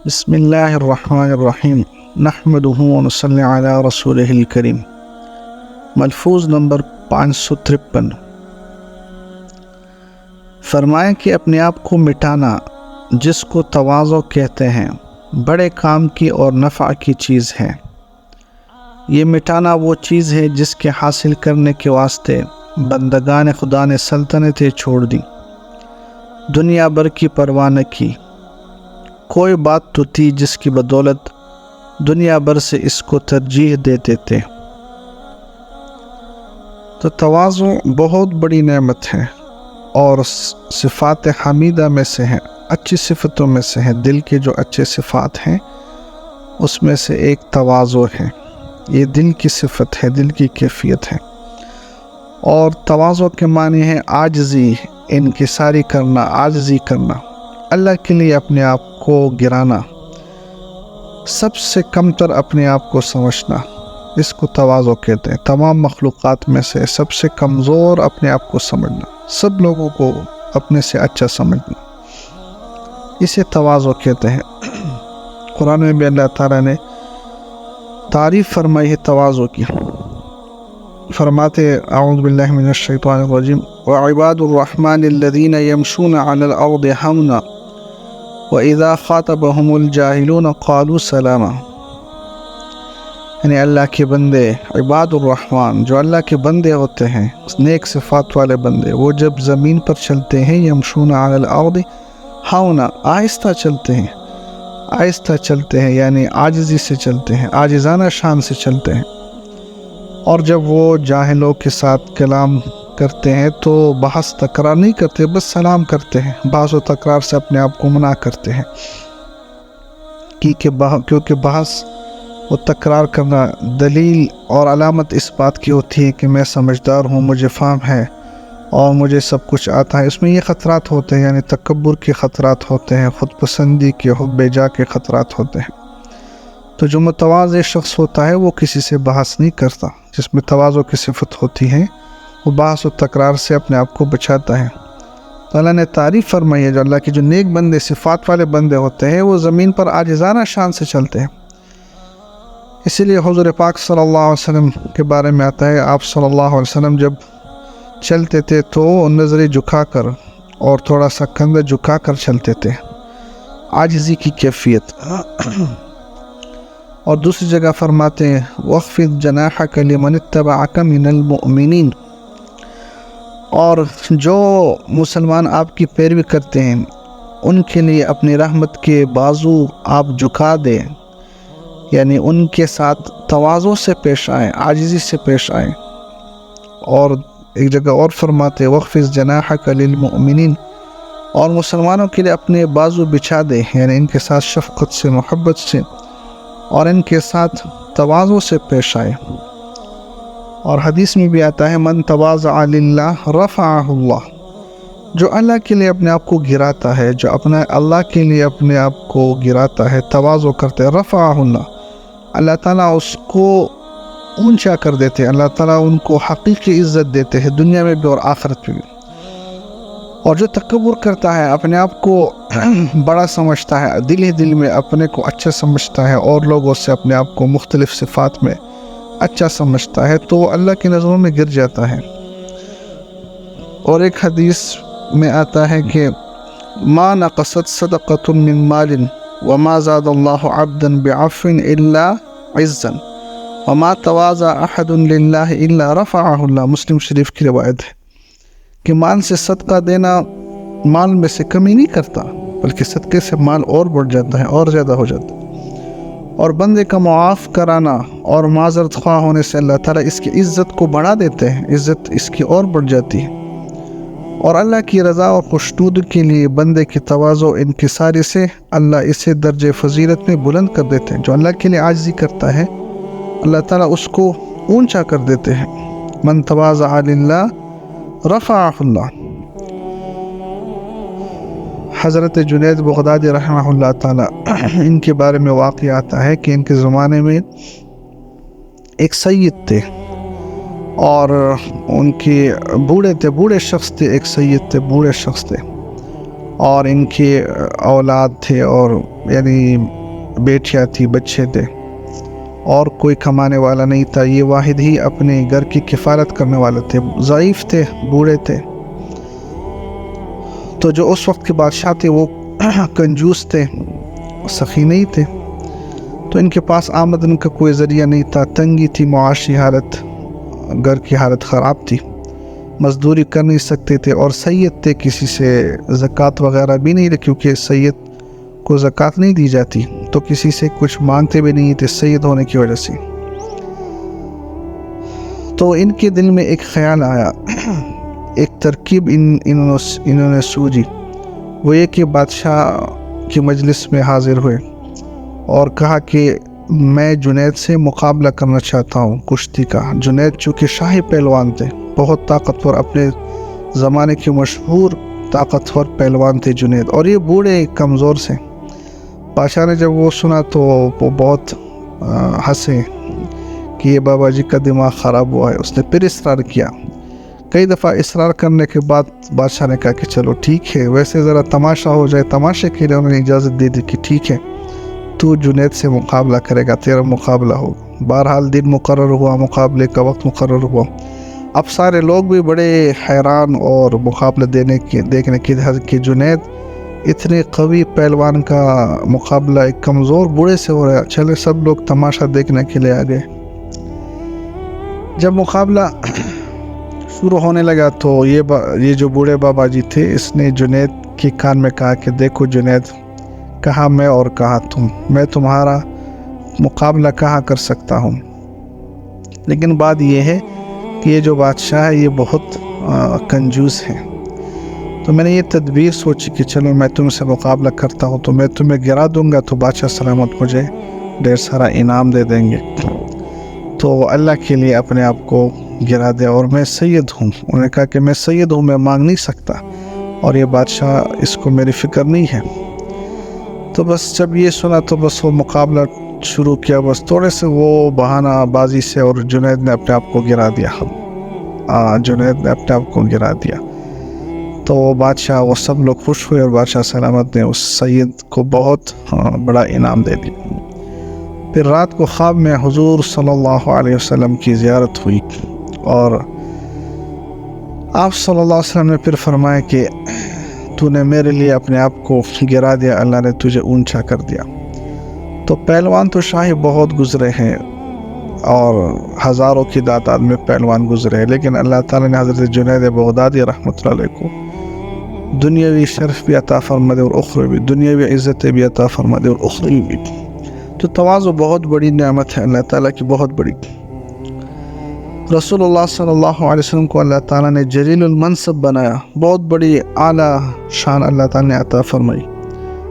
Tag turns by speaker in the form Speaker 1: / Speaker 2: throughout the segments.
Speaker 1: بسم اللہ الرحمن الرحیم نحمدہ ونصلی علی رسولہ الکریم۔ ملفوظ نمبر 553۔ فرمائیں کہ اپنے آپ کو مٹانا، جس کو تواضع کہتے ہیں، بڑے کام کی اور نفع کی چیز ہے۔ یہ مٹانا وہ چیز ہے جس کے حاصل کرنے کے واسطے بندگان خدا نے سلطنتیں چھوڑ دیں، دنیا بھر کی پرواہ نہ کی۔ کوئی بات تو تھی جس کی بدولت دنیا بھر سے اس کو ترجیح دیتے تھے۔ تو تواضع بہت بڑی نعمت ہے اور صفات حمیدہ میں سے ہے، اچھی صفتوں میں سے ہے۔ دل کے جو اچھے صفات ہیں اس میں سے ایک تواضع ہے۔ یہ دل کی صفت ہے، دل کی کیفیت ہے۔ اور تواضع کے معنی ہے عاجزی، انکساری کرنا، عاجزی کرنا، اللہ کے لیے اپنے آپ کو گرانا، سب سے کمتر اپنے آپ کو سمجھنا، اس کو تواضع کہتے ہیں۔ تمام مخلوقات میں سے سب سے کمزور اپنے آپ کو سمجھنا، سب لوگوں کو اپنے سے اچھا سمجھنا، اسے تواضع کہتے ہیں۔ قرآن میں بھی اللہ تعالیٰ نے تعریف فرمائی ہے تواضع کی، فرماتے اعوذ باللہ من الشیطان الرجیم وعباد الرحمن الذین یمشون علی الارض ہونا وَإِذَا خَاطَبَهُمُ الْجَاهِلُونَ قَالُوا سَلَامًا۔ یعنی اللہ کے بندے، عباد الرحمن، جو اللہ کے بندے ہوتے ہیں، نیک صفات والے بندے، وہ جب زمین پر چلتے ہیں، یمشون علی الارض ہونا، آہستہ چلتے ہیں، آہستہ چلتے ہیں، یعنی عاجزی سے چلتے ہیں، عاجزانہ شان سے چلتے ہیں۔ اور جب وہ جاہلوں کے ساتھ کلام کرتے ہیں تو بحث تکرار نہیں کرتے، بس سلام کرتے ہیں، بحث و تکرار سے اپنے آپ کو منع کرتے ہیں، کیونکہ بحث و تکرار کرنا دلیل اور علامت اس بات کی ہوتی ہے کہ میں سمجھدار ہوں، مجھے فہم ہے اور مجھے سب کچھ آتا ہے۔ اس میں یہ خطرات ہوتے ہیں، یعنی تکبر کے خطرات ہوتے ہیں، خود پسندی کے، حب جا کے خطرات ہوتے ہیں۔ تو جو متواضع شخص ہوتا ہے وہ کسی سے بحث نہیں کرتا، جس میں تواضع کی صفت ہوتی ہے، وہ بحث و تکرار سے اپنے آپ کو بچاتا ہے۔ تو اللہ نے تعریف فرمائی ہے، جو اللہ کے جو نیک بندے، صفات والے بندے ہوتے ہیں، وہ زمین پر عاجزانہ شان سے چلتے ہیں۔ اسی لیے حضور پاک صلی اللہ علیہ وسلم کے بارے میں آتا ہے، آپ صلی اللہ علیہ وسلم جب چلتے تھے تو نظریں جھکا کر اور تھوڑا سا کندھا جھکا کر چلتے تھے، عاجزی کی کیفیت۔ اور دوسری جگہ فرماتے ہیں وَاخْفِضْ جَنَاحَكَ لِمَنِ اتَّبَعَكَ مِنَ الْمُؤْمِنِينَ، اور جو مسلمان آپ کی پیروی کرتے ہیں ان کے لیے اپنی رحمت کے بازو آپ جھکا دیں، یعنی ان کے ساتھ تواضع سے پیش آئیں، عاجزی سے پیش آئیں۔ اور ایک جگہ اور فرماتے وَاخْفِضْ جَنَاحَكَ لِلْمُؤْمِنِينَ، اور مسلمانوں کے لیے اپنے بازو بچھا دیں، یعنی ان کے ساتھ شفقت سے، محبت سے اور ان کے ساتھ تواضع سے پیش آئے۔ اور حدیث میں بھی آتا ہے من تواضع للہ رفعہ اللہ، جو اللہ کے لیے اپنے آپ کو گراتا ہے، جو اپنا اللہ کے لیے اپنے آپ کو گراتا ہے، تواضع کرتے ہے، رفعہ اللہ، اللہ تعالیٰ اس کو اونچا کر دیتے ہیں، اللہ تعالیٰ ان کو حقیقی عزت دیتے ہیں، دنیا میں بھی اور آخرت میں بھی۔ اور جو تکبر کرتا ہے، اپنے آپ کو بڑا سمجھتا ہے، دل ہی دل میں اپنے کو اچھا سمجھتا ہے اور لوگوں سے اپنے آپ کو مختلف صفات میں اچھا سمجھتا ہے، تو وہ اللہ کی نظروں میں گر جاتا ہے۔ اور ایک حدیث میں آتا ہے کہ ما نقصت صدقۃ من مال وما زاد اللہ عبدا بعفو الا عزا وما تواضع احد للہ الا رفعہ اللہ۔ مسلم شریف کی روایت ہے کہ مال سے صدقہ دینا مال میں سے کمی نہیں کرتا، بلکہ صدقے سے مال اور بڑھ جاتا ہے، اور زیادہ ہو جاتا ہے۔ اور بندے کا معاف کرانا اور معذرت خواہ ہونے سے اللہ تعالیٰ اس کی عزت کو بڑھا دیتے ہیں، عزت اس کی اور بڑھ جاتی ہے۔ اور اللہ کی رضا اور خوشنودی کے لیے بندے کی تواضع انکساری سے اللہ اسے درجہ فضیلت میں بلند کر دیتے ہیں۔ جو اللہ کے لیے عاجزی کرتا ہے، اللہ تعالیٰ اس کو اونچا کر دیتے ہیں۔ من تواضع للہ رفعہ اللہ۔ حضرت جنید بغدادی رحمہ اللہ تعالیٰ، ان کے بارے میں واقعہ آتا ہے کہ ان کے زمانے میں ایک سید تھے اور ان کے بوڑھے شخص تھے، ایک سید تھے، بوڑھے شخص تھے۔ اور ان کے اولاد تھے اور یعنی بیٹیاں تھی، بچے تھے، اور کوئی کمانے والا نہیں تھا. یہ واحد ہی اپنے گھر کی کفالت کرنے والے تھے. ضعیف تھے، بوڑھے تھے. تو جو اس وقت کے بادشاہ تھے وہ کنجوس تھے، سخی نہیں تھے. تو ان کے پاس آمدن کا کوئی ذریعہ نہیں تھا. تنگی تھی، معاشی حالت، گھر کی حالت خراب تھی. مزدوری کر نہیں سکتے تھے، اور سید تھے، کسی سے زکوٰۃ وغیرہ بھی نہیں، کیونکہ سید کو زکوٰۃ نہیں دی جاتی، تو کسی سے کچھ مانگتے بھی نہیں تھے سید ہونے کی وجہ سے. تو ان کے دل میں ایک خیال آیا، ایک ترکیب انہوں نے سوچی. وہ یہ کہ بادشاہ کی مجلس میں حاضر ہوئے اور کہا کہ میں جنید سے مقابلہ کرنا چاہتا ہوں کشتی کا. جنید چونکہ شاہی پہلوان تھے، بہت طاقتور، اپنے زمانے کے مشہور طاقتور پہلوان تھے جنید، اور یہ بوڑھے کمزور سے. بادشاہ نے جب وہ سنا تو وہ بہت ہنسے کہ یہ بابا جی کا دماغ خراب ہوا ہے. اس نے پھر اصرار کیا. کئی دفعہ اصرار کرنے کے بعد بادشاہ نے کہا کہ چلو ٹھیک ہے، ویسے ذرا تماشا ہو جائے. تماشے کے لیے انہوں نے اجازت دے دی کہ ٹھیک ہے، تو جنید سے مقابلہ کرے گا، تیرا مقابلہ ہوگا. بہرحال دن مقرر ہوا، مقابلے کا وقت مقرر ہوا. اب سارے لوگ بھی بڑے حیران اور مقابلہ دیکھنے کے کہ جنید اتنے قوی پہلوان کا مقابلہ ایک کمزور بوڑھے سے ہو رہا ہے. چلے سب لوگ تماشا دیکھنے کے لیے آ گئے. جب مقابلہ شروع ہونے لگا تو یہ جو بوڑھے بابا جی تھے، اس نے جنید کے کان میں کہا کہ دیکھو جنید، کہاں میں اور کہاں تم، میں تمہارا مقابلہ کہاں کر سکتا ہوں. لیکن بات یہ ہے کہ یہ جو بادشاہ ہے یہ بہت کنجوس ہے. تو میں نے یہ تدبیر سوچی کہ چلو میں تم سے مقابلہ کرتا ہوں، تو میں تمہیں گرا دوں گا تو بادشاہ سلامت مجھے ڈھیر سارا انعام دے دیں گے. تو اللہ کے لیے اپنے آپ کو گرا دیا، اور میں سید ہوں. انہوں نے کہا کہ میں سید ہوں، میں مانگ نہیں سکتا، اور یہ بادشاہ اس کو میری فکر نہیں ہے. تو بس جب یہ سنا تو بس وہ مقابلہ شروع کیا. بس تھوڑے سے وہ بہانہ بازی سے، اور جنید نے اپنے آپ کو گرا دیا. تو بادشاہ وہ سب لوگ خوش ہوئے، اور بادشاہ سلامت نے اس سید کو بہت بڑا انعام دے دیا. پھر رات کو خواب میں حضور صلی اللہ علیہ وسلم کی زیارت ہوئی، اور آپ صلی اللہ علیہ وسلم نے پھر فرمایا کہ تو نے میرے لیے اپنے آپ کو گرا دیا، اللہ نے تجھے اونچا کر دیا. تو پہلوان تو شاہی بہت گزرے ہیں، اور ہزاروں کی تعداد میں پہلوان گزرے ہیں، لیکن اللہ تعالیٰ نے حضرت جنید بغدادی رحمۃ اللہ علیہ کو دنیاوی شرف بھی عطا فرما دے اور اخروی، دنیاوی عزت بھی عطا فرما دے اور اخروی بھی. تو تواضع بہت بڑی نعمت ہے اللہ تعالیٰ کی، بہت بڑی. رسول اللہ صلی اللہ علیہ وسلم کو اللہ تعالیٰ نے جلیل المنصب بنایا، بہت بڑی اعلیٰ شان اللہ تعالیٰ نے عطا فرمائی.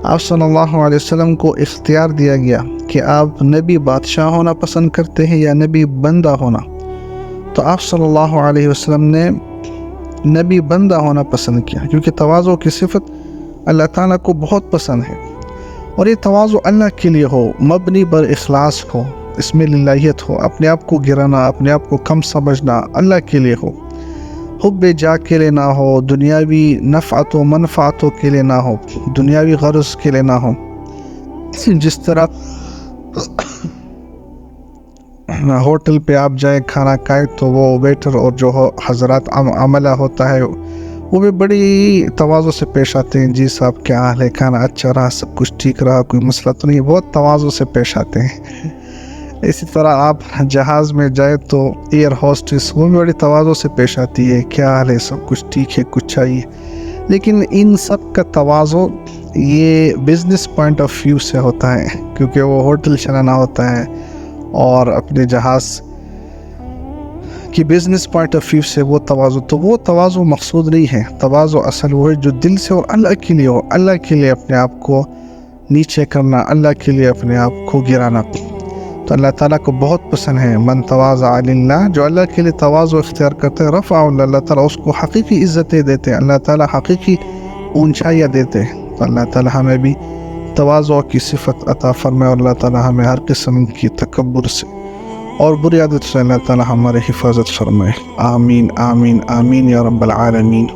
Speaker 1: آپ صلی اللہ علیہ وسلم کو اختیار دیا گیا کہ آپ نبی بادشاہ ہونا پسند کرتے ہیں یا نبی بندہ ہونا. تو آپ صلی اللہ علیہ وسلم نے نبی بندہ ہونا پسند کیا، کیونکہ تواضع کی صفت اللہ تعالیٰ کو بہت پسند ہے. اور یہ تواضع اللہ کے لیے ہو، مبنی بر اخلاص ہو، اس میں للہیت ہو، اپنے آپ کو گرانا، اپنے آپ کو کم سمجھنا اللہ کے لیے ہو، حب جا کے لیے نہ ہو، دنیاوی نفعت و منفعتوں کے لیے نہ ہو، دنیاوی غرض کے لیے نہ ہو. جس طرح ہوٹل پہ آپ جائیں کھانا کھائیں تو وہ ویٹر اور جو حضرات عملہ ہوتا ہے وہ بھی بڑی تواضع سے پیش آتے ہیں. جی صاحب کیا حال ہے، کھانا اچھا رہا، سب کچھ ٹھیک رہا، کوئی مسئلہ تو نہیں، بہت تواضع سے پیش آتے ہیں. اسی طرح آپ جہاز میں جائیں تو ایئر ہوسٹس وہ بھی بڑی تواضع سے پیش آتی ہے، کیا حال ہے، سب کچھ ٹھیک ہے، کچھ چاہیے. لیکن ان سب کا تواضع یہ بزنس پوائنٹ آف ویو سے ہوتا ہے، کیونکہ وہ ہوٹل چلانا ہوتا ہے، اور اپنے جہاز کی بزنس پوائنٹ آف ویو سے وہ تواضع مقصود نہیں ہے. تواضع اصل وہ ہے جو دل سے اور اللہ کے لیے ہو، اللہ کے لیے اپنے آپ کو نیچے کرنا، اللہ کے لیے اپنے آپ کو گرانا. تو اللہ تعالیٰ کو بہت پسند ہے من تواضع للہ، جو اللہ کے لیے تواضع اختیار کرتے ہیں رفعہ اللہ تعالیٰ اس کو حقیقی عزتیں دیتے ہیں، اللہ تعالیٰ حقیقی اونچائیاں دیتے ہیں. تو اللہ تعالیٰ ہمیں بھی تواضع کی صفت عطا فرمائے، اور اللہ تعالیٰ ہمیں ہر قسم کی تکبر سے اور بری عادت سے اللہ تعالیٰ ہمارے حفاظت فرمائے. آمین آمین آمین یا رب العالمین.